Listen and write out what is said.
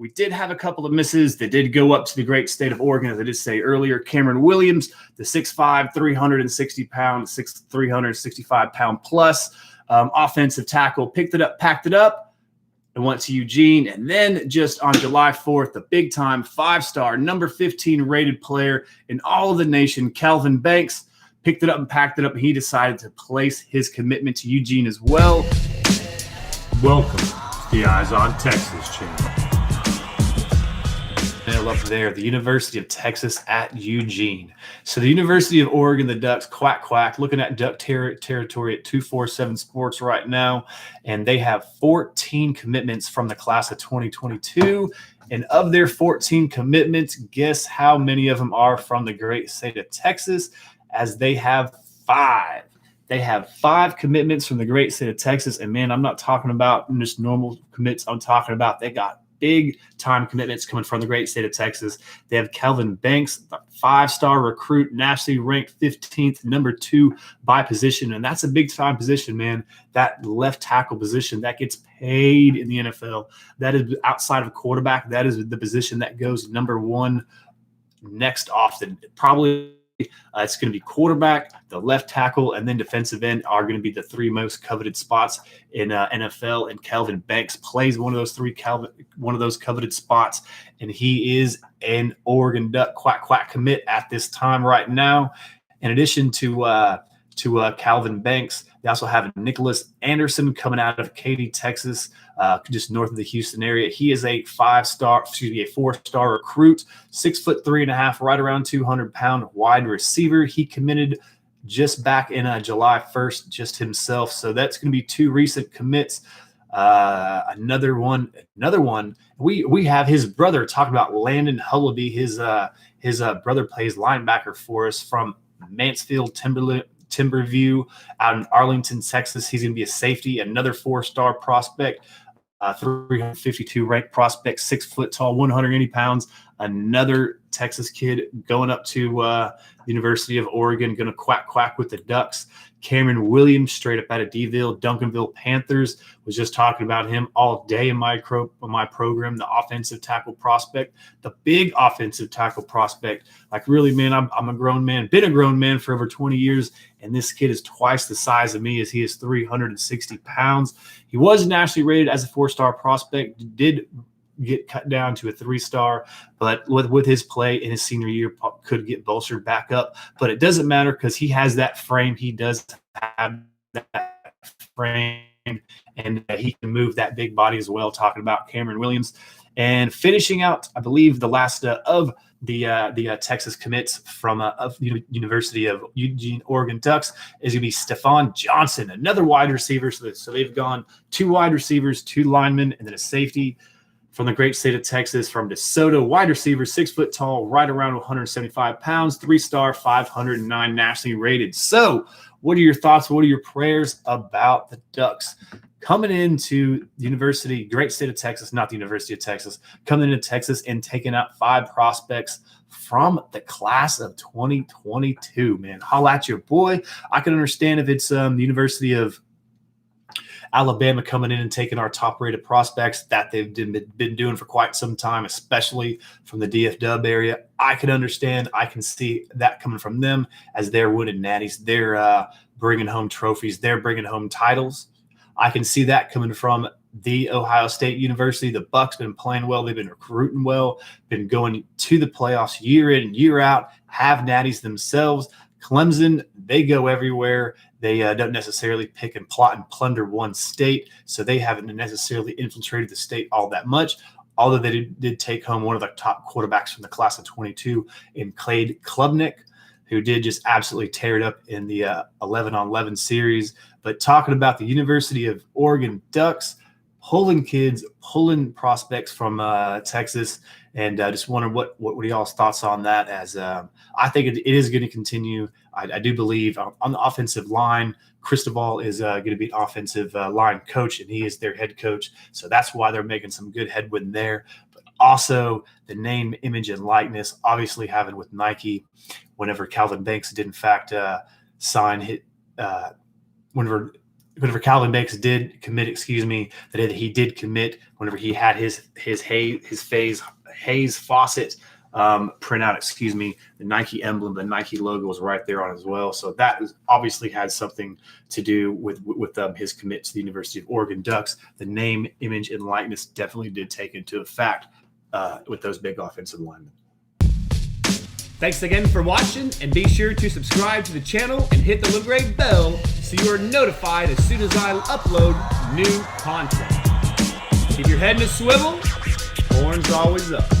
We did have a couple of misses that did go up to the great state of Oregon, as I did say earlier. Cameron Williams, the 6'5", 360-pound, 365-pound plus offensive tackle, picked it up, packed it up, and went to Eugene. And then just on July 4th, the big-time 5-star, number 15 rated player in all of the nation, Calvin Banks, picked it up and packed it up, and he decided to place his commitment to Eugene as well. Welcome to the Eyes on Texas channel. Up there, the University of Texas at Eugene. So the University of Oregon, the Ducks, quack, looking at Duck territory at 247 Sports right now, and they have 14 commitments from the class of 2022. And of their 14 commitments, guess how many of them are from the great state of Texas? As they have 5. They have 5 commitments from the great state of Texas. And man, I'm not talking about just normal commits. I'm talking about they got big time commitments coming from the great state of Texas. They have Calvin Banks, the 5-star recruit, nationally ranked 15th, number 2 by position. And that's a big time position, man. That left tackle position that gets paid in the NFL. That is outside of quarterback. That is the position that goes number 1 next off the probably. It's going to be quarterback, the left tackle, and then defensive end are going to be the 3 most coveted spots in NFL. And Calvin Banks plays one of those coveted spots, and he is an Oregon Duck quack commit at this time right now. In addition to Calvin Banks, they also have Nicholas Anderson coming out of Katy, Texas, just north of the Houston area. He is a 4-star recruit, 6'3.5", right around 200-pound wide receiver. He committed just back in July 1st, just himself. So that's going to be 2 recent commits. Another one. We have his brother. Talking about Landon Hullaby. His brother plays linebacker for us from Mansfield Timberview out in Arlington, Texas. He's going to be a safety, another 4-star prospect, 352 ranked prospect, 6 foot tall, 180 pounds. Another Texas kid going up to the University of Oregon, going to quack with the Ducks. Cameron Williams, straight up out of Duncanville Panthers. Was just talking about him all day in my program. The offensive tackle prospect, the big offensive tackle prospect. Like really, man, I'm a grown man, been a grown man for over 20 years, and this kid is twice the size of me as he is 360 pounds. He was nationally rated as a 4-star prospect, did get cut down to a 3-star, but with his play in his senior year could get bolstered back up. But it doesn't matter because he has that frame. He does have that frame, and he can move that big body as well. Talking about Cameron Williams. And finishing out, I believe, the last of the Texas commits from of the University of Eugene, Oregon Ducks is going to be Stephon Johnson, another wide receiver. So they've gone 2 wide receivers, 2 linemen, and then a safety from the great state of Texas, from DeSoto, wide receiver, 6 foot tall, right around 175 pounds, 3-star, 509 nationally rated. So what are your thoughts? What are your prayers about the Ducks coming into the University, great state of Texas, not the University of Texas, coming into Texas and taking out 5 prospects from the class of 2022, man? Holla at your boy. I can understand if it's the University of Alabama coming in and taking our top-rated prospects that they've been doing for quite some time, especially from the DFW area. I can understand. I can see that coming from them as they're winning natties. They're bringing home trophies. They're bringing home titles. I can see that coming from the Ohio State University. The Bucks been playing well. They've been recruiting well, been going to the playoffs year in and year out, have natties themselves. Clemson, they go everywhere. They don't necessarily pick and plot and plunder one state, so they haven't necessarily infiltrated the state all that much, although they did take home one of the top quarterbacks from the class of 22 in Cade Klubnik, who did just absolutely tear it up in the 11-on-11 series. But talking about the University of Oregon Ducks, pulling prospects from Texas, and just wondering what are y'all's thoughts on that? As I think it is going to continue. I do believe on the offensive line, Cristobal is going to be an offensive line coach, and he is their head coach. So that's why they're making some good headwind there. But also the name, image, and likeness, obviously having with Nike, whenever Calvin Banks did in fact sign whenever whenever Calvin Banks did commit, that he did commit, whenever he had his Hayes Fawcett printout, the Nike emblem, the Nike logo was right there on as well. So that obviously had something to do with his commit to the University of Oregon Ducks. The name, image, and likeness definitely did take into effect with those big offensive linemen. Thanks again for watching, and be sure to subscribe to the channel and hit the little gray bell so you are notified as soon as I upload new content. Keep your head in a swivel, horns always up.